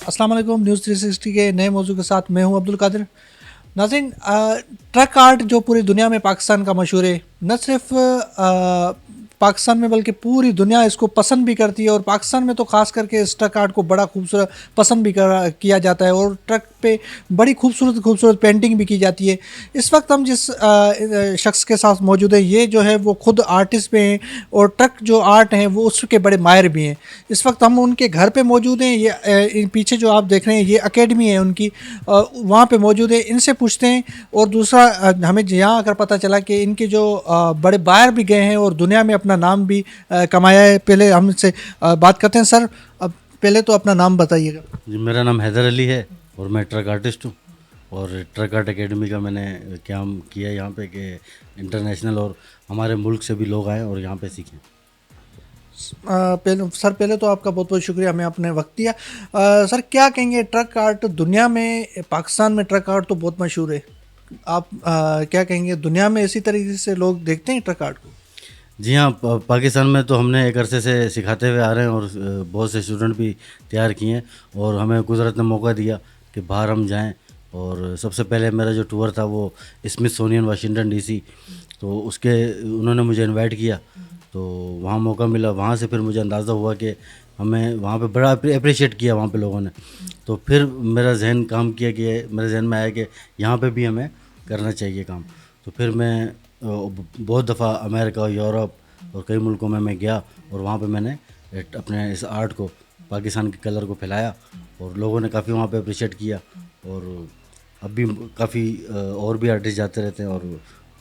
السلام علیکم، نیوز 360 کے نئے موضوع کے ساتھ میں ہوں عبد القادر. ناظرین، ٹرک آرٹ جو پوری دنیا میں پاکستان کا مشہور ہے، نہ صرف پاکستان میں بلکہ پوری دنیا اس کو پسند بھی کرتی ہے، اور پاکستان میں تو خاص کر کے اس ٹرک آرٹ کو بڑا خوبصورت پسند بھی کیا جاتا ہے، اور ٹرک پہ بڑی خوبصورت پینٹنگ بھی کی جاتی ہے. اس وقت ہم جس شخص کے ساتھ موجود ہیں، یہ جو ہے وہ خود آرٹسٹ بھی ہیں، اور ٹرک جو آرٹ ہیں وہ اس کے بڑے ماہر بھی ہیں. اس وقت ہم ان کے گھر پہ موجود ہیں. یہ پیچھے جو آپ دیکھ رہے ہیں یہ اکیڈمی ہے ان کی، وہاں پہ موجود ہے. ان سے پوچھتے ہیں. اور دوسرا، ہمیں یہاں اگر پتہ چلا کہ ان کے جو بڑے باہر بھی گئے ہیں اور دنیا میں اپنا نام بھی کمایا ہے. پہلے ہم سے بات کرتے ہیں. سر، اب پہلے تو اپنا نام بتائیے گا. جی، میرا نام حیدر علی ہے اور میں ٹرک آرٹسٹ ہوں، اور ٹرک آرٹ اکیڈمی کا میں نے قیام کیا یہاں پہ کہ انٹرنیشنل اور ہمارے ملک سے بھی لوگ آئیں اور یہاں پہ سیکھیں. پہلے تو آپ کا بہت بہت شکریہ، ہمیں اپنے وقت دیا. سر، کیا کہیں گے ٹرک آرٹ دنیا میں؟ پاکستان میں ٹرک آرٹ تو بہت مشہور ہے. آپ کیا کہیں گے، دنیا میں اسی طریقے سے لوگ دیکھتے ہیں ٹرک آرٹ کو؟ جی ہاں، پاکستان میں تو ہم نے ایک عرصے سے سکھاتے ہوئے آ رہے ہیں اور بہت سے اسٹوڈنٹ بھی تیار کیے ہیں، اور ہمیں قدرت نے موقع دیا کہ باہر ہم جائیں. اور سب سے پہلے میرا جو ٹور تھا وہ اسمتھسونین واشنگٹن ڈی سی، تو انہوں نے مجھے انوائٹ کیا، تو وہاں موقع ملا. وہاں سے پھر مجھے اندازہ ہوا کہ ہمیں وہاں پہ بڑا اپریشیٹ کیا وہاں پہ لوگوں نے. تو پھر میرا ذہن کام کیا کہ میرے ذہن میں آیا کہ یہاں پہ بھی ہمیں کرنا چاہیے کام. تو پھر میں بہت دفعہ امریکہ، یورپ اور کئی ملکوں میں گیا، اور وہاں پہ میں نے اپنے اس آرٹ کو، پاکستان کے کلر کو پھیلایا، اور لوگوں نے کافی وہاں پہ اپریشیٹ کیا. اور اب بھی کافی اور بھی آرٹسٹ جاتے رہتے ہیں، اور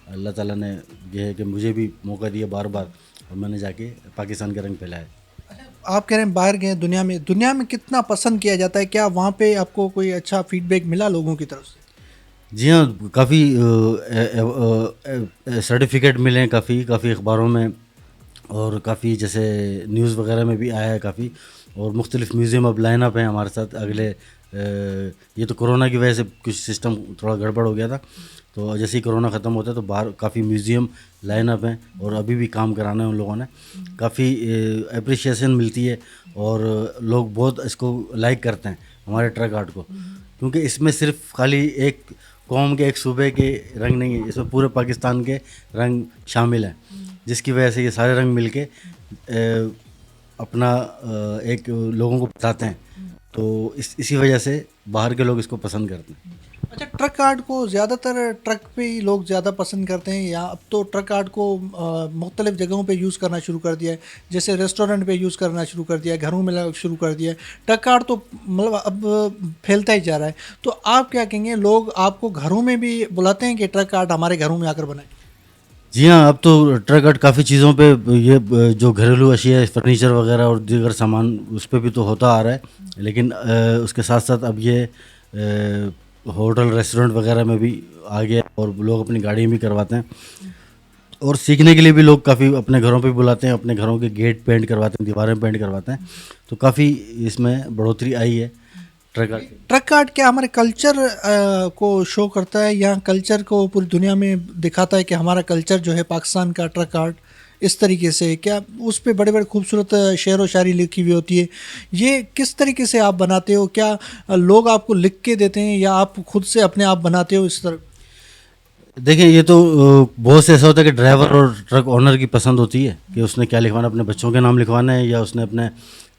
اللہ تعالیٰ نے یہ ہے کہ مجھے بھی موقع دیا بار بار، اور میں نے جا کے پاکستان کا رنگ پھیلایا. آپ کہہ رہے ہیں باہر گئے، دنیا میں کتنا پسند کیا جاتا ہے؟ کیا وہاں پہ آپ کو کوئی اچھا فیڈ بیک ملا لوگوں کی طرف سے؟ جی ہاں، کافی سرٹیفکیٹ ملے ہیں کافی اخباروں میں، اور کافی جیسے نیوز وغیرہ میں بھی آیا ہے کافی. اور مختلف میوزیم اب لائن اپ ہیں ہمارے ساتھ اگلے. یہ تو کرونا کی وجہ سے کچھ سسٹم تھوڑا گڑبڑ ہو گیا تھا، تو جیسے ہی کرونا ختم ہوتا ہے تو باہر کافی میوزیم لائن اپ ہیں، اور ابھی بھی کام کرانا ہے ان لوگوں نے. کافی اپریشیشن ملتی ہے، اور لوگ بہت اس کو لائک کرتے ہیں ہمارے ٹرک آرٹ کو، کیونکہ اس میں صرف خالی ایک قوم کے، ایک صوبے کے رنگ نہیں ہے، اس میں پورے پاکستان کے رنگ شامل ہیں، جس کی وجہ سے یہ سارے رنگ مل کے اپنا ایک لوگوں کو بتاتے ہیں. تو اسی وجہ سے باہر کے لوگ اس کو پسند کرتے ہیں. اچھا، ٹرک آرٹ کو زیادہ تر ٹرک پہ ہی لوگ زیادہ پسند کرتے ہیں، یا اب تو ٹرک آرٹ کو مختلف جگہوں پہ یوز کرنا شروع کر دیا ہے؟ جیسے ریسٹورنٹ پہ یوز کرنا شروع کر دیا ہے، گھروں میں شروع کر دیا ہے. ٹرک آرٹ تو مطلب اب پھیلتا ہی جا رہا ہے. تو آپ کیا کہیں گے، لوگ آپ کو گھروں میں بھی بلاتے ہیں کہ ٹرک آرٹ ہمارے گھروں میں آ کر بنائیں؟ جی ہاں، اب تو ٹرک آرٹ کافی چیزوں پہ، یہ جو گھریلو اشیاء، فرنیچر وغیرہ اور دیگر سامان، اس پہ بھی تو ہوتا آ رہا ہے. لیکن اس کے ساتھ ساتھ اب یہ ہوٹل، ریسٹورنٹ وغیرہ میں بھی آ گیا، اور لوگ اپنی گاڑی بھی کرواتے ہیں. اور سیکھنے کے لیے بھی لوگ کافی اپنے گھروں پہ بلاتے ہیں، اپنے گھروں کے گیٹ پینٹ کرواتے ہیں، دیواریں پینٹ کرواتے ہیں. تو کافی اس میں بڑھوتری آئی ہے ٹرک آرٹ. ٹرک آرٹ کیا ہمارے کلچر کو شو کرتا ہے، یا کلچر کو پوری دنیا میں دکھاتا ہے کہ ہمارا کلچر جو ہے پاکستان کا ٹرک آرٹ اس طریقے سے؟ کیا اس پہ بڑے بڑے خوبصورت شعر و شاعری لکھی ہوئی ہوتی ہے؟ یہ کس طریقے سے آپ بناتے ہو؟ کیا لوگ آپ کو لکھ کے دیتے ہیں، یا آپ خود سے اپنے آپ بناتے ہو اس طرح؟ دیکھیں، یہ تو بہت سے ایسا ہوتا ہے کہ ڈرائیور اور ٹرک اونر کی پسند ہوتی ہے کہ اس نے کیا لکھوانا، اپنے بچوں کے نام لکھوانا ہے، یا اس نے اپنے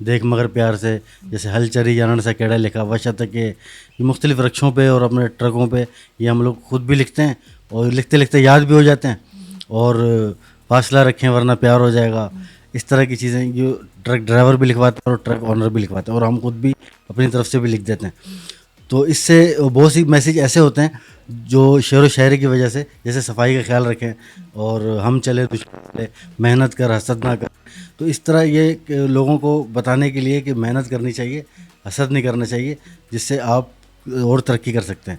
دیکھ مگر پیار سے، جیسے ہل چری جانن سا کیڑا لکھا وشا تک کہ یہ مختلف رکشوں پہ اور اپنے ٹرکوں پہ یہ ہم لوگ خود بھی لکھتے ہیں، اور لکھتے لکھتے یاد بھی ہو جاتے ہیں. اور فاصلہ رکھیں ورنہ پیار ہو جائے گا، اس طرح کی چیزیں جو ٹرک ڈرائیور بھی لکھواتے ہیں اور ٹرک اونر بھی لکھواتے ہیں، اور ہم خود بھی اپنی طرف سے بھی لکھ دیتے ہیں. تو اس سے بہت سی میسیج ایسے ہوتے ہیں جو شعر و شاعری کی وجہ سے، جیسے صفائی کا خیال رکھیں، اور ہم چلے دشمن چلے، محنت کر حسد نہ کر. تو اس طرح یہ لوگوں کو بتانے کے لیے کہ محنت کرنی چاہیے، حسد نہیں کرنا چاہیے، جس سے آپ اور ترقی کر سکتے ہیں.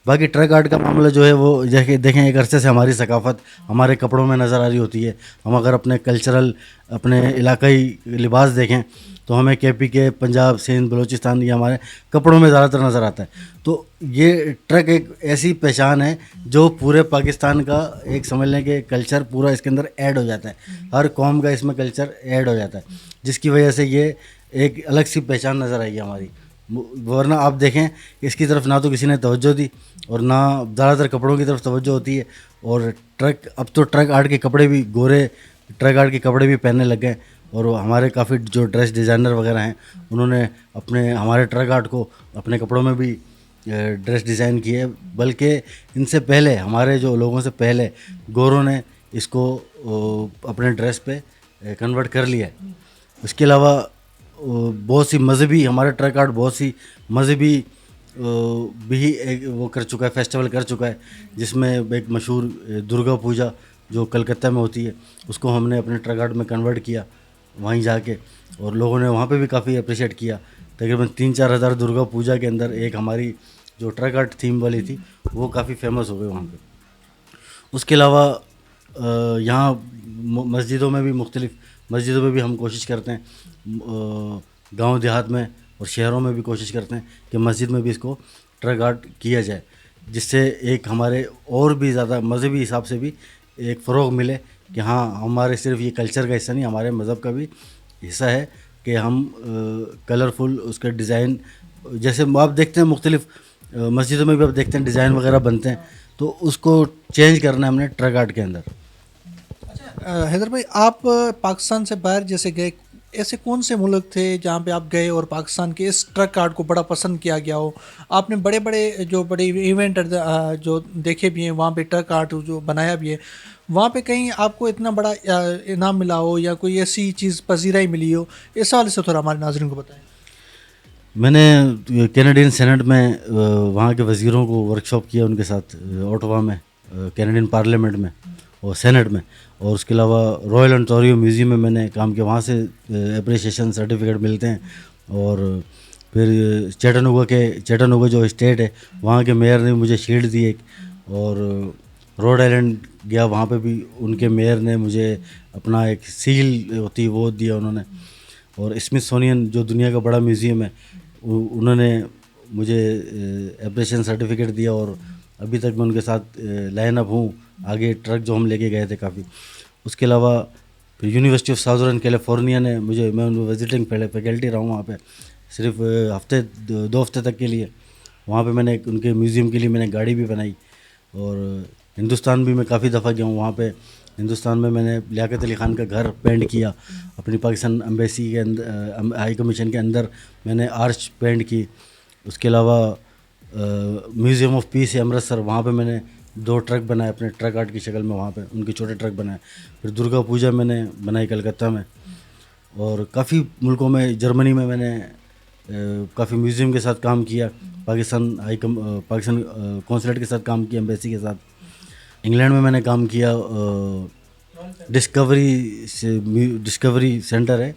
باقی ٹرک آرٹ کا معاملہ جو ہے وہ دیکھیں، ایک عرصے سے ہماری ثقافت ہمارے کپڑوں میں نظر آ رہی ہوتی ہے. ہم اگر اپنے کلچرل، اپنے علاقائی لباس دیکھیں تو ہمیں کے پی کے، پنجاب، سندھ، بلوچستان، یہ ہمارے کپڑوں میں زیادہ تر نظر آتا ہے. تو یہ ٹرک ایک ایسی پہچان ہے جو پورے پاکستان کا ایک سمجھ لیں کہ کلچر پورا اس کے اندر ایڈ ہو جاتا ہے، ہر قوم کا اس میں کلچر ایڈ ہو جاتا ہے، جس کی وجہ سے یہ ایک الگ سی پہچان نظر آئی ہے ہماری. ورنہ آپ دیکھیں اس کی طرف نہ تو کسی نے توجہ دی اور نہ زیادہ تر کپڑوں کی طرف توجہ ہوتی ہے. اور ٹرک اب تو ٹرک آرٹ کے کپڑے بھی گورے ٹرک آرٹ کے کپڑے بھی پہننے لگ گئے. اور ہمارے کافی جو ڈریس ڈیزائنر وغیرہ ہیں انہوں نے اپنے ہمارے ٹرک آرٹ کو اپنے کپڑوں میں بھی ڈریس ڈیزائن کی ہے. بلکہ ان سے پہلے ہمارے جو لوگوں سے پہلے گوروں نے اس کو اپنے ڈریس پہ کنورٹ کر لیا ہے. اس کے علاوہ بہت سی مذہبی ہمارا ٹرک آرٹ بہت سی مذہبی بھی وہ کر چکا ہے, فیسٹیول کر چکا ہے, جس میں ایک مشہور درگا پوجا جو کلکتہ میں ہوتی ہے اس کو ہم نے اپنے ٹرک آرٹ میں کنورٹ کیا وہیں جا کے, اور لوگوں نے وہاں پہ بھی کافی اپریشیٹ کیا. تقریباً 3-4 ہزار درگا پوجا کے اندر ایک ہماری جو ٹرک آرٹ تھیم والی تھی وہ کافی فیمس ہو گئی وہاں پہ. اس کے علاوہ یہاں مسجدوں میں بھی مختلف مسجدوں میں بھی ہم کوشش کرتے ہیں, گاؤں دیہات میں اور شہروں میں بھی کوشش کرتے ہیں کہ مسجد میں بھی اس کو ٹرک آرٹ کیا جائے, جس سے ایک ہمارے اور بھی زیادہ مذہبی حساب سے بھی ایک فروغ ملے کہ ہاں ہمارے صرف یہ کلچر کا حصہ نہیں, ہمارے مذہب کا بھی حصہ ہے کہ ہم کلرفل اس کا ڈیزائن, جیسے آپ دیکھتے ہیں مختلف مسجدوں میں بھی آپ دیکھتے ہیں ڈیزائن وغیرہ بنتے ہیں, تو اس کو چینج کرنا ہے ہم نے ٹرک آرٹ کے اندر. حیدر بھائی, آپ پاکستان سے باہر جیسے گئے, ایسے کون سے ملک تھے جہاں پہ آپ گئے اور پاکستان کے اس ٹرک آرٹ کو بڑا پسند کیا گیا ہو؟ آپ نے بڑے بڑے ایونٹ جو دیکھے بھی ہیں وہاں پہ ٹرک آرٹ جو بنایا بھی ہے, وہاں پہ کہیں آپ کو اتنا بڑا انعام ملا ہو یا کوئی ایسی چیز پذیرائی ملی ہو, اس حوالے سے تھوڑا ہمارے ناظرین کو بتائیں. میں نے کینیڈین سینٹ میں وہاں کے وزیروں کو ورک شاپ کیا ان کے ساتھ اوٹوا میں, کینیڈین پارلیمنٹ میں اور سینٹ میں, اور اس کے علاوہ رائل انٹوریو میوزیم میں نے کام کیا, وہاں سے اپریشیشن سرٹیفکیٹ ملتے ہیں. اور پھر چیٹانوگا جو اسٹیٹ ہے وہاں کے میئر نے مجھے شیلڈ دی ایک, اور روڈ آئلینڈ گیا وہاں پہ بھی ان کے میئر نے مجھے اپنا ایک سیل ہوتی وہ دیا انہوں نے. اور اسمتھسونین جو دنیا کا بڑا میوزیم ہے انہوں نے مجھے اپریشین سرٹیفکیٹ دیا, اور ابھی تک میں ان کے ساتھ لائن اپ ہوں. آگے ٹرک جو ہم لے کے گئے تھے کافی. اس کے علاوہ یونیورسٹی آف ساؤدرن کیلیفورنیا نے میں ان وزٹنگ فیکلٹی رہا ہوں وہاں پہ صرف 2 ہفتے تک کے لیے. وہاں پہ میں نے ان کے میوزیم کے لیے میں نے گاڑی بھی بنائی. اور ہندوستان بھی میں کافی دفعہ گیا ہوں. وہاں پہ ہندوستان میں نے لیاقت علی خان کا گھر پینٹ کیا, اپنی پاکستان ایمبیسی کے اندر ہائی کمیشن کے اندر میں نے آرچ پینٹ کی. اس کے علاوہ میوزیم آف پیس ہے امرتسر, وہاں پہ میں نے 2 ٹرک بنائے اپنے ٹرک آرٹ کی شکل میں, وہاں پہ ان کے چھوٹے ٹرک بنائے. پھر درگا پوجا میں نے بنائی کلکتہ میں, اور کافی ملکوں میں, جرمنی میں میں نے کافی میوزیم کے ساتھ کام کیا, پاکستان کونسلیٹ کے ساتھ کام کیا, ایمبیسی کے ساتھ. انگلینڈ میں نے کام کیا, ڈسکوری سینٹر ہے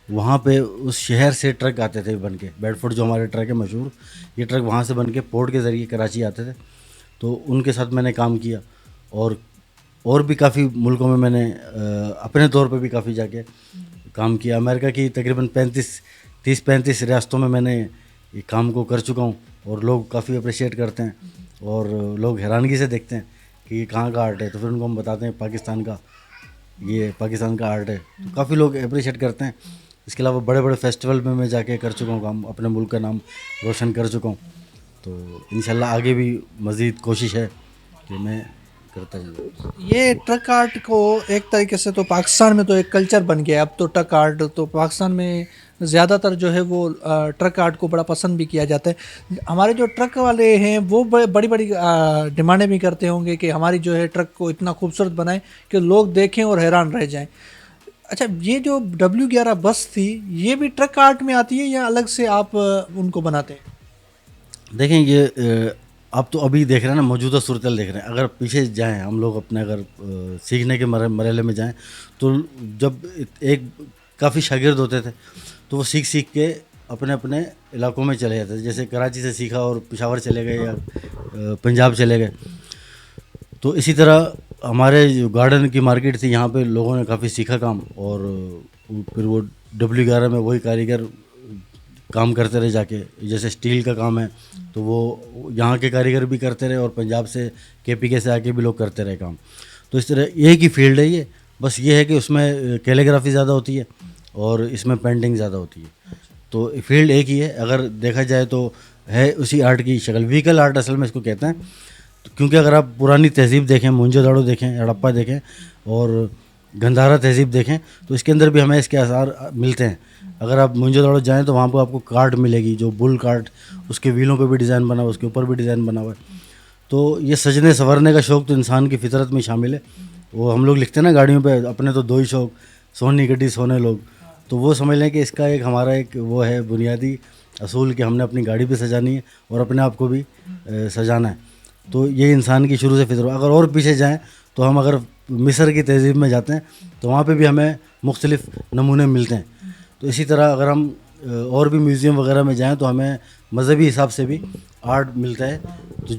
وہاں پہ, اس شہر سے ٹرک آتے تھے بن کے, بیڈ فورڈ جو ہمارے ٹرک ہے مشہور, یہ ٹرک وہاں سے بن کے پورٹ کے ذریعے کراچی آتے تھے, تو ان کے ساتھ میں نے کام کیا. اور بھی کافی ملکوں میں نے اپنے طور پہ بھی کافی جا کے کام کیا. امریکہ کی تقریباً 30-35 ریاستوں میں نے یہ کام کو کر چکا ہوں, اور لوگ کافی اپریشیٹ کرتے ہیں, اور لوگ حیرانگی سے دیکھتے ہیں کہ یہ کہاں کا آرٹ ہے, تو پھر ان کو ہم بتاتے ہیں پاکستان کا آرٹ ہے, تو کافی لوگ اپریشیٹ کرتے ہیں. اس کے علاوہ بڑے بڑے فیسٹیول میں جا کے کر چکا ہوں کام, اپنے ملک کا نام روشن کر چکا ہوں. تو انشاءاللہ آگے بھی مزید کوشش ہے کہ میں کرتا جاؤں. یہ ٹرک آرٹ کو ایک طریقے سے تو پاکستان میں تو ایک کلچر بن گیا ہے. اب تو ٹرک آرٹ تو پاکستان میں زیادہ تر جو ہے وہ ٹرک آرٹ کو بڑا پسند بھی کیا جاتا ہے. ہمارے جو ٹرک والے ہیں وہ بڑی بڑی ڈیمانڈیں بھی کرتے ہوں گے کہ ہماری جو ہے ٹرک کو اتنا خوبصورت بنائیں کہ لوگ دیکھیں اور حیران رہ جائیں. اچھا, یہ جو W11 بس تھی یہ بھی ٹرک آرٹ میں آتی ہے یا الگ سے آپ ان کو بناتے ہیں؟ دیکھیں یہ آپ تو ابھی دیکھ رہے ہیں نا, موجودہ صورتحال دیکھ رہے ہیں. اگر پیچھے جائیں ہم لوگ اپنے, اگر سیکھنے کے مرحلے میں جائیں, تو جب ایک کافی شاگرد ہوتے تھے تو وہ سیکھ کے اپنے علاقوں میں چلے جاتے تھے. جیسے کراچی سے سیکھا اور پشاور چلے گئے یا پنجاب چلے گئے. تو اسی طرح ہمارے جو گارڈن کی مارکیٹ تھی یہاں پہ لوگوں نے کافی سیکھا کام, اور پھر وہ W11 میں وہی کاریگر کام کرتے رہے جا کے. جیسے اسٹیل کا کام ہے تو وہ یہاں کے کاریگر بھی کرتے رہے, اور پنجاب سے KPK سے آ کے بھی لوگ کرتے رہے کام. تو اس طرح ایک ہی فیلڈ ہے یہ, بس یہ ہے کہ اس میں کیلیگرافی زیادہ ہوتی ہے اور اس میں پینٹنگ زیادہ ہوتی ہے. تو فیلڈ ایک ہی ہے. اگر دیکھا جائے تو ہے اسی آرٹ کی شکل. ویکل آرٹ اصل میں اس کو کہتے ہیں, کیونکہ اگر آپ پرانی تہذیب دیکھیں, مونجو داڑو دیکھیں, ہڑپا دیکھیں اور گندھارا تہذیب دیکھیں, تو اس کے اندر بھی ہمیں اس کے آثار ملتے ہیں. اگر آپ مونجو داڑو جائیں تو وہاں پہ آپ کو کارٹ ملے گی, جو بل کارٹ, اس کے ویلوں پہ بھی ڈیزائن بنا ہوا, اس کے اوپر بھی ڈیزائن بنا ہوا ہے. تو یہ سجنے سنورنے کا شوق تو انسان کی فطرت میں شامل ہے. وہ ہم لوگ لکھتے ہیں نا گاڑیوں پہ, اپنے تو دو ہی شوق, سونی گڈی سونے لوگ. تو وہ سمجھ لیں کہ اس کا ایک ہمارا ایک وہ ہے بنیادی اصول کہ ہم نے اپنی گاڑی بھی سجانی ہے اور اپنے آپ کو بھی سجانا ہے. تو یہ انسان کی شروع سے فطرت. اگر اور پیچھے جائیں تو ہم اگر مصر کی تہذیب میں جاتے ہیں تو وہاں پہ بھی ہمیں مختلف نمونے ملتے ہیں. تو اسی طرح اگر ہم اور بھی میوزیم وغیرہ میں جائیں تو ہمیں مذہبی حساب سے بھی آرٹ ملتا ہے. تو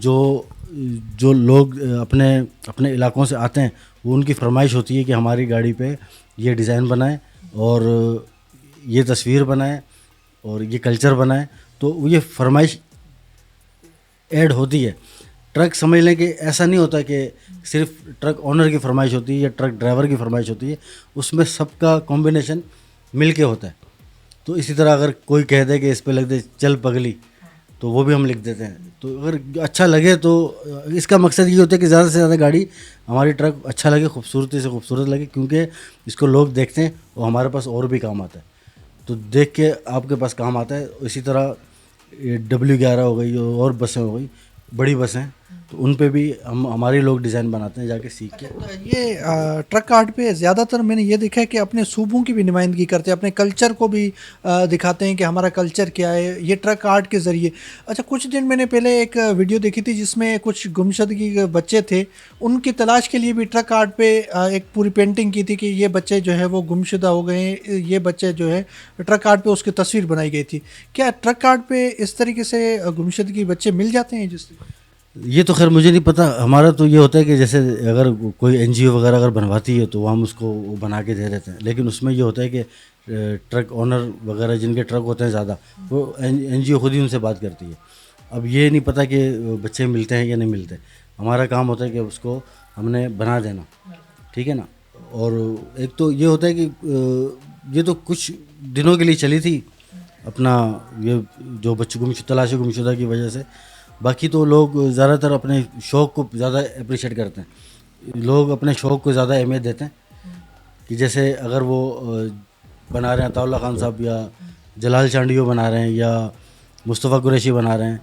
جو لوگ اپنے علاقوں سے آتے ہیں وہ ان کی فرمائش ہوتی ہے کہ ہماری گاڑی پہ یہ ڈیزائن بنائیں اور یہ تصویر بنائیں اور یہ کلچر بنائیں. تو یہ فرمائش ایڈ ہوتی ہے. ٹرک سمجھ لیں کہ ایسا نہیں ہوتا کہ صرف ٹرک اونر کی فرمائش ہوتی ہے یا ٹرک ڈرائیور کی فرمائش ہوتی ہے, اس میں سب کا کمبینیشن مل کے ہوتا ہے. تو اسی طرح اگر کوئی کہہ دے کہ اس پہ لکھ دے چل پگلی, تو وہ بھی ہم لکھ دیتے ہیں. تو اگر اچھا لگے تو اس کا مقصد یہ ہوتا ہے کہ زیادہ سے زیادہ گاڑی ہماری ٹرک اچھا لگے, خوبصورتی سے خوبصورت لگے, کیونکہ اس کو لوگ دیکھتے ہیں اور ہمارے پاس اور بھی کام آتا ہے. تو دیکھ کے آپ کے پاس کام آتا ہے. اسی طرح W11 ہو گئی اور بسیں ہو گئی, بڑی بسیں, تو ان پہ بھی ہمارے لوگ ڈیزائن بناتے ہیں جا کے سیکھ کے. یہ ٹرک آرٹ پہ زیادہ تر میں نے یہ دیکھا ہے کہ اپنے صوبوں کی بھی نمائندگی کرتے ہیں, اپنے کلچر کو بھی دکھاتے ہیں کہ ہمارا کلچر کیا ہے, یہ ٹرک آرٹ کے ذریعے. اچھا, کچھ دن میں نے پہلے ایک ویڈیو دیکھی تھی جس میں کچھ گمشدگی کے بچے تھے, ان کی تلاش کے لیے بھی ٹرک آرٹ پہ ایک پوری پینٹنگ کی تھی کہ یہ بچے جو ہے وہ گمشدہ ہو گئے ہیں, یہ بچے جو ہے ٹرک آرٹ پہ اس کی تصویر بنائی گئی تھی. کیا ٹرک آرٹ پہ اس طریقے سے گمشدگی بچے مل جاتے ہیں؟ جس یہ تو خیر مجھے نہیں پتہ. ہمارا تو یہ ہوتا ہے کہ جیسے اگر کوئی NGO وغیرہ اگر بنواتی ہے تو ہم اس کو بنا کے دے دیتے ہیں. لیکن اس میں یہ ہوتا ہے کہ ٹرک اونر وغیرہ جن کے ٹرک ہوتے ہیں زیادہ, وہ NGO خود ہی ان سے بات کرتی ہے. اب یہ نہیں پتہ کہ بچے ملتے ہیں یا نہیں ملتے. ہمارا کام ہوتا ہے کہ اس کو ہم نے بنا دینا, ٹھیک ہے نا. اور ایک تو یہ ہوتا ہے کہ یہ تو کچھ دنوں کے لیے چلی تھی اپنا یہ جو بچوں تلاش گمشدہ کی وجہ سے. باقی تو لوگ زیادہ تر اپنے شوق کو زیادہ اپریشیٹ کرتے ہیں. لوگ اپنے شوق کو زیادہ اہمیت دیتے ہیں کہ جیسے اگر وہ بنا رہے ہیں عطاء اللہ خان صاحب یا جلال چانڈیو بنا رہے ہیں یا مصطفیٰ قریشی بنا رہے ہیں,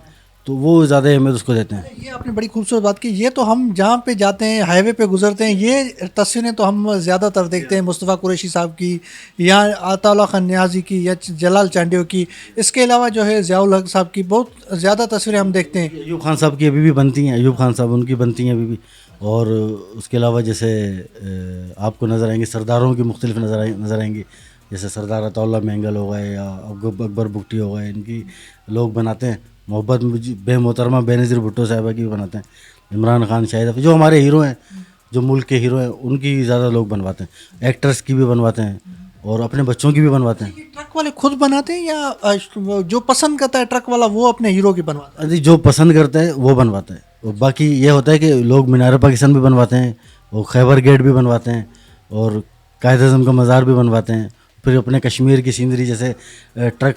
تو وہ زیادہ اہمیت اس کو دیتے ہیں. یہ آپ نے بڑی خوبصورت بات کی. یہ تو ہم جہاں پہ جاتے ہیں, ہائی وے پہ گزرتے ہیں, یہ تصویریں تو ہم زیادہ تر دیکھتے ہیں مصطفیٰ قریشی صاحب کی یا عطاء اللہ خان نیازی کی یا جلال چانڈیو کی. اس کے علاوہ جو ہے ضیاء الحق صاحب کی بہت زیادہ تصویریں ہم دیکھتے ہیں. ایوب خان صاحب کی ابھی بھی بنتی ہیں, ایوب خان صاحب ان کی بنتی ہیں ابھی بھی. اور اس کے علاوہ جیسے آپ کو نظر آئیں گے سرداروں کی مختلف نظر آئیں گی, جیسے سردار عطاء اللہ مینگل ہو گئے یا اکبر بگٹی ہو گئے, ان کی لوگ بناتے ہیں. محبت بے محترمہ بے نظیر بھٹو صاحبہ کی بھی بناتے ہیں. عمران خان, شاہد, جو ہمارے ہیرو ہیں, جو ملک کے ہیرو ہیں, ان کی زیادہ لوگ بنواتے ہیں. ایکٹرس کی بھی بنواتے ہیں اور اپنے بچوں کی بھی بنواتے ہیں. ٹرک والے خود بناتے ہیں یا جو پسند کرتا ہے ٹرک والا وہ اپنے ہیرو کی بنواتا ہے؟ جو پسند کرتا ہے وہ بنواتا ہے. اور باقی یہ ہوتا ہے کہ لوگ مینار پاکستان بھی بنواتے ہیں اور خیبر گیٹ بھی بنواتے ہیں اور قائد اعظم کا مزار بھی بنواتے ہیں. پھر اپنے کشمیر کی سینری, جیسے ٹرک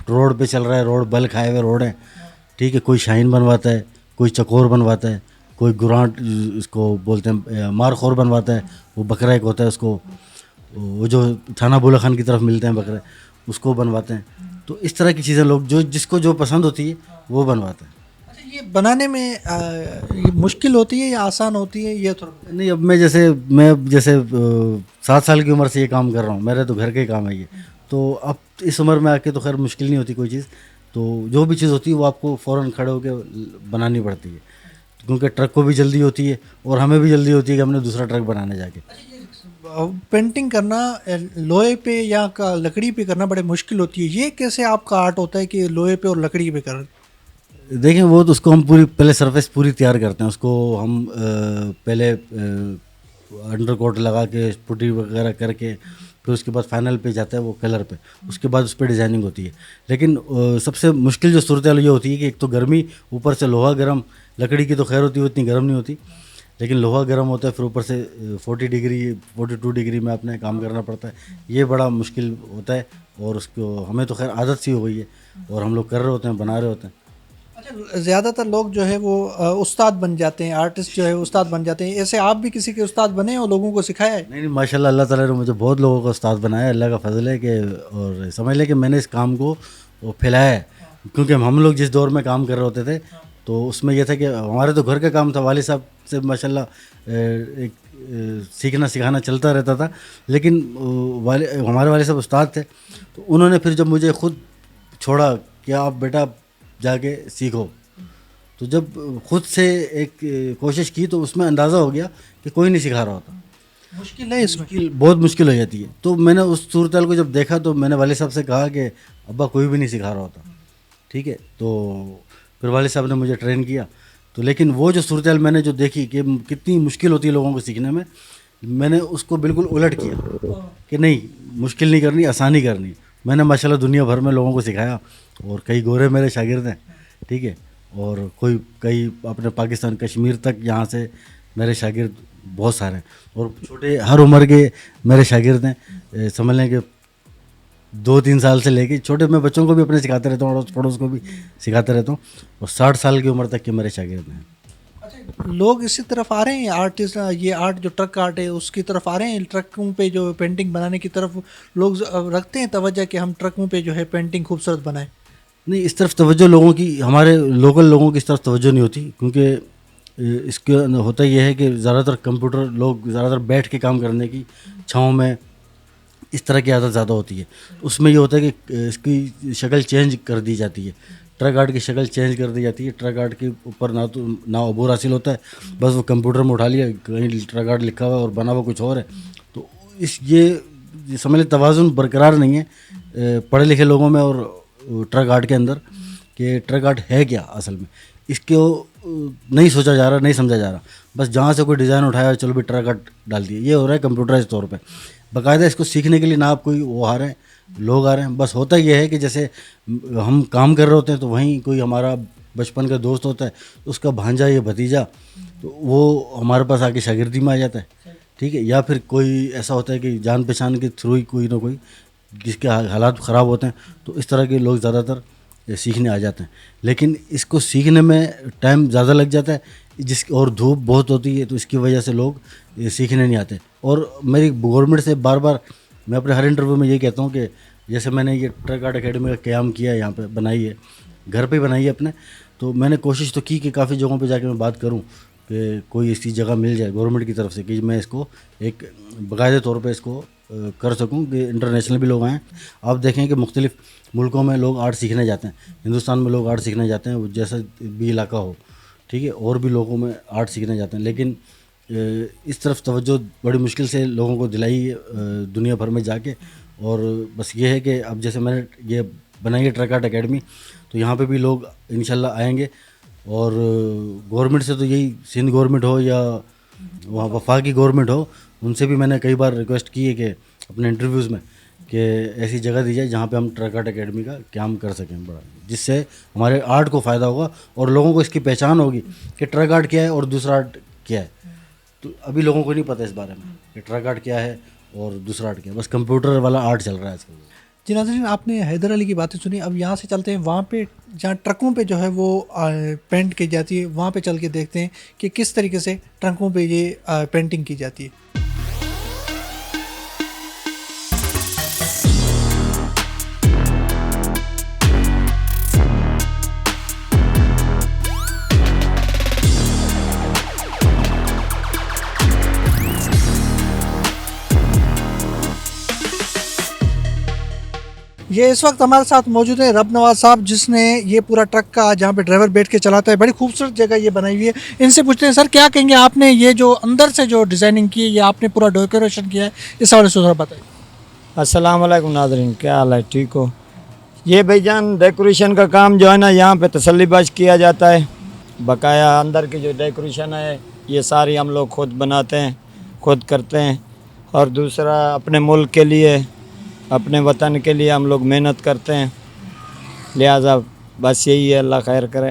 روڈ پہ چل رہا ہے, روڈ بل کھائے ہوئے روڈ ہیں, ٹھیک ہے, کوئی شاہین بنواتا ہے, کوئی چکور بنواتا ہے, کوئی گرانٹ اس کو بولتے ہیں مارخور بنواتا ہے, وہ بکرا ایک ہوتا ہے اس کو, وہ جو تھانہ بولا خان کی طرف ملتے ہیں بکرے, اس کو بنواتے ہیں. تو اس طرح کی چیزیں لوگ جس کو جو پسند ہوتی ہے وہ بنواتے ہیں. اچھا, یہ بنانے میں مشکل ہوتی ہے یا آسان ہوتی ہے؟ یہ تھوڑا نہیں, اب میں جیسے 7 سال کی عمر سے یہ کام کر رہا ہوں, میرے تو گھر کا ہی کام ہے یہ. تو اب اس عمر میں آ کے تو خیر مشکل نہیں ہوتی کوئی چیز. تو جو بھی چیز ہوتی ہے وہ آپ کو فوراً کھڑے ہو کے بنانی پڑتی ہے, کیونکہ ٹرک کو بھی جلدی ہوتی ہے اور ہمیں بھی جلدی ہوتی ہے کہ ہم نے دوسرا ٹرک بنانے جا کے. پینٹنگ کرنا لوہے پہ یا لکڑی پہ کرنا بڑے مشکل ہوتی ہے. یہ کیسے آپ کا آرٹ ہوتا ہے کہ لوہے پہ اور لکڑی پہ کر؟ دیکھیں, وہ تو اس کو ہم پہلے سرفیس پوری تیار کرتے ہیں. اس کو ہم پہلے انڈر کوٹ لگا کے پٹی وغیرہ کر کے پھر اس کے بعد فائنل پہ جاتا ہے وہ کلر پہ, اس کے بعد اس پہ ڈیزائننگ ہوتی ہے. لیکن سب سے مشکل جو صورتحال یہ ہوتی ہے کہ ایک تو گرمی, اوپر سے لوہا گرم, لکڑی کی تو خیر ہوتی ہے وہ اتنی گرم نہیں ہوتی, لیکن لوہا گرم ہوتا ہے, پھر اوپر سے 40 ڈگری 42 ڈگری میں اپنے کام کرنا پڑتا ہے. یہ بڑا مشکل ہوتا ہے, اور اس کو ہمیں تو خیر عادت سی ہو گئی ہے, اور ہم لوگ کر رہے ہوتے ہیں, بنا رہے ہوتے ہیں. اچھا, زیادہ تر لوگ جو ہے وہ استاد بن جاتے ہیں, آرٹسٹ جو ہے استاد بن جاتے ہیں, ایسے آپ بھی کسی کے استاد بنے ہیں اور لوگوں کو سکھایا ہے؟ نہیں ماشاء اللہ, اللہ تعالیٰ نے مجھے بہت لوگوں کو استاد بنایا ہے, اللہ کا فضل ہے کہ, اور سمجھ لیں کہ میں نے اس کام کو وہ پھیلایا ہے. کیونکہ ہم لوگ جس دور میں کام کر رہے ہوتے تھے تو اس میں یہ تھا کہ ہمارے تو گھر کا کام تھا, والد صاحب سے ماشاء اللہ ایک سیکھنا سکھانا چلتا رہتا تھا. لیکن ہمارے والد صاحب استاد تھے, تو انہوں نے پھر جب مجھے خود چھوڑا کہ آپ بیٹا جا کے سیکھو, تو جب خود سے ایک کوشش کی تو اس میں اندازہ ہو گیا کہ کوئی نہیں سکھا رہا ہوتا, مشکل ہے اس میں, بہت مشکل ہو جاتی ہے. تو میں نے اس صورتحال کو جب دیکھا تو میں نے والد صاحب سے کہا کہ ابا کوئی بھی نہیں سکھا رہا ہوتا, ٹھیک ہے. تو پھر والد صاحب نے مجھے ٹرین کیا. تو لیکن وہ جو صورتحال میں نے جو دیکھی کہ کتنی مشکل ہوتی ہے لوگوں کو سیکھنے میں نے اس کو بالکل الٹ کیا کہ نہیں, مشکل نہیں کرنی, آسانی کرنی. میں نے ماشاءاللہ دنیا بھر میں لوگوں کو سکھایا, اور کئی گورے میرے شاگرد ہیں, ٹھیک ہے, اور کئی اپنے پاکستان کشمیر تک یہاں سے میرے شاگرد بہت سارے ہیں, اور چھوٹے ہر عمر کے میرے شاگرد ہیں. سمجھ لیں کہ 2-3 سال سے لے کے چھوٹے, میں بچوں کو بھی اپنے سکھاتے رہتا ہوں, اور پڑوس کو بھی سکھاتے رہتا ہوں, اور 60 سال کی عمر تک کے میرے شاگرد ہیں. اچھا, لوگ اسی طرف آ رہے ہیں, آرٹسٹ, یہ آرٹ جو ٹرک آرٹ ہے اس کی طرف آ رہے ہیں, ٹرکوں پہ جو پینٹنگ بنانے کی طرف لوگ رکھتے ہیں توجہ کہ ہم ٹرکوں پہ جو ہے پینٹنگ خوبصورت بنائیں. نہیں, اس طرف توجہ لوگوں کی, ہمارے لوکل لوگوں کی اس طرف توجہ نہیں ہوتی, کیونکہ اس کے ہوتا یہ ہے کہ زیادہ تر کمپیوٹر لوگ زیادہ تر بیٹھ کے کام کرنے کی چھاؤں میں اس طرح کی عادت زیادہ ہوتی ہے. اس میں یہ ہوتا ہے کہ اس کی شکل چینج کر دی جاتی ہے, ٹرک آرٹ کی شکل چینج کر دی جاتی ہے. ٹرک آرٹ کے اوپر نہ عبور حاصل ہوتا ہے, بس وہ کمپیوٹر میں اٹھا لیا, کہیں ٹرک آرٹ لکھا ہوا ہے اور بنا ہوا کچھ اور ہے. تو یہ سمجھ لیں توازن برقرار نہیں ہے پڑھے لکھے لوگوں میں اور ٹرک آرٹ کے اندر, کہ ٹرک آرٹ ہے کیا اصل میں. اس کو نہیں سوچا جا رہا, نہیں سمجھا جا رہا, بس جہاں سے کوئی ڈیزائن اٹھایا چلو بھی ٹرک آرٹ ڈال دیا. یہ ہو رہا ہے کمپیوٹرائز طور پہ. باقاعدہ اس کو سیکھنے کے لیے نہ آپ کوئی وہ آ رہے ہیں, لوگ آ رہے ہیں. بس ہوتا یہ ہے کہ جیسے ہم کام کر رہے ہوتے ہیں تو وہیں کوئی ہمارا بچپن کا دوست ہوتا ہے, اس کا بھانجا یا بھتیجا, تو وہ ہمارے پاس آ کے شاگردی میں آ جاتا ہے, ٹھیک ہے. یا پھر کوئی ایسا ہوتا ہے کہ جان پہچان کے تھرو ہی کوئی نہ کوئی جس کے حالات خراب ہوتے ہیں, تو اس طرح کے لوگ زیادہ تر سیکھنے آ جاتے ہیں. لیکن اس کو سیکھنے میں ٹائم زیادہ لگ جاتا ہے, اور دھوپ بہت ہوتی ہے, تو اس کی وجہ سے لوگ سیکھنے نہیں آتے. اور میری گورنمنٹ سے بار بار میں اپنے ہر انٹرویو میں یہ کہتا ہوں کہ جیسے میں نے یہ ٹرک آرٹ اکیڈمی کا قیام کیا ہے, یہاں پہ بنائی ہے, گھر پہ ہی بنائی ہے اپنے, تو میں نے کوشش تو کی کہ کافی جگہوں پہ جا کے میں بات کروں کہ کوئی ایسی جگہ مل جائے گورنمنٹ کی طرف سے کہ میں اس کو ایک باقاعدہ طور پہ اس کو کر سکوں, کہ انٹرنیشنل بھی لوگ آئیں. آپ دیکھیں کہ مختلف ملکوں میں لوگ آرٹ سیکھنے جاتے ہیں, ہندوستان میں لوگ آرٹ سیکھنے جاتے ہیں, وہ جیسا بھی علاقہ ہو, ٹھیک ہے, اور بھی لوگوں میں آرٹ سیکھنے جاتے ہیں. لیکن اس طرف توجہ بڑی مشکل سے لوگوں کو دلائی ہے دنیا بھر میں جا کے. اور بس یہ ہے کہ اب جیسے میں نے یہ بنائی ہے ٹرک آرٹ اکیڈمی, تو یہاں پہ بھی لوگ انشاءاللہ آئیں گے. اور گورنمنٹ سے تو یہی سندھ گورنمنٹ ہو یا وہاں وفاقی گورنمنٹ ہو, ان سے بھی میں نے کئی بار ریکویسٹ کی ہے کہ اپنے انٹرویوز میں کہ ایسی جگہ دی جائے جہاں پہ ہم ٹرک آرٹ اکیڈمی کا قیام کر سکیں بڑا, جس سے ہمارے آرٹ کو فائدہ ہوگا اور لوگوں کو اس کی پہچان ہوگی کہ ٹرک آرٹ کیا ہے اور دوسرا آرٹ کیا ہے. تو ابھی لوگوں کو نہیں پتہ اس بارے میں کہ ٹرک آرٹ کیا ہے اور دوسرا آرٹ کیا ہے, بس کمپیوٹر والا آرٹ چل رہا ہے آج کل. جی ناظرین, آپ نے حیدر علی کی باتیں سنی. اب یہاں سے چلتے ہیں وہاں پہ جہاں ٹرکوں پہ جو ہے وہ پینٹ کی جاتی ہے, وہاں پہ چل کے دیکھتے ہیں کہ کس طریقے سے ٹرکوں پہ یہ پینٹنگ کی جاتی ہے. یہ اس وقت ہمارے ساتھ موجود ہے رب نواز صاحب, جس نے یہ پورا ٹرک کا جہاں پہ ڈرائیور بیٹھ کے چلاتا ہے, بڑی خوبصورت جگہ یہ بنائی ہوئی ہے. ان سے پوچھتے ہیں سر کیا کہیں گے, آپ نے یہ جو اندر سے جو ڈیزائننگ کی ہے, یہ آپ نے پورا ڈیکوریشن کیا ہے, اس حوالے سے ذرا بتائیے. السلام علیکم ناظرین, کیا حال ہے, ٹھیک ہو. یہ بھائی جان ڈیکوریشن کا کام جو ہے نا یہاں پہ تسلی بخش کیا جاتا ہے. بقایا اندر کی جو ڈیکوریشن ہے یہ ساری ہم لوگ خود بناتے ہیں, خود کرتے ہیں. اور دوسرا اپنے ملک کے لیے, اپنے وطن کے لیے ہم لوگ محنت کرتے ہیں, لہٰذا بس یہی ہے, اللہ خیر کرے.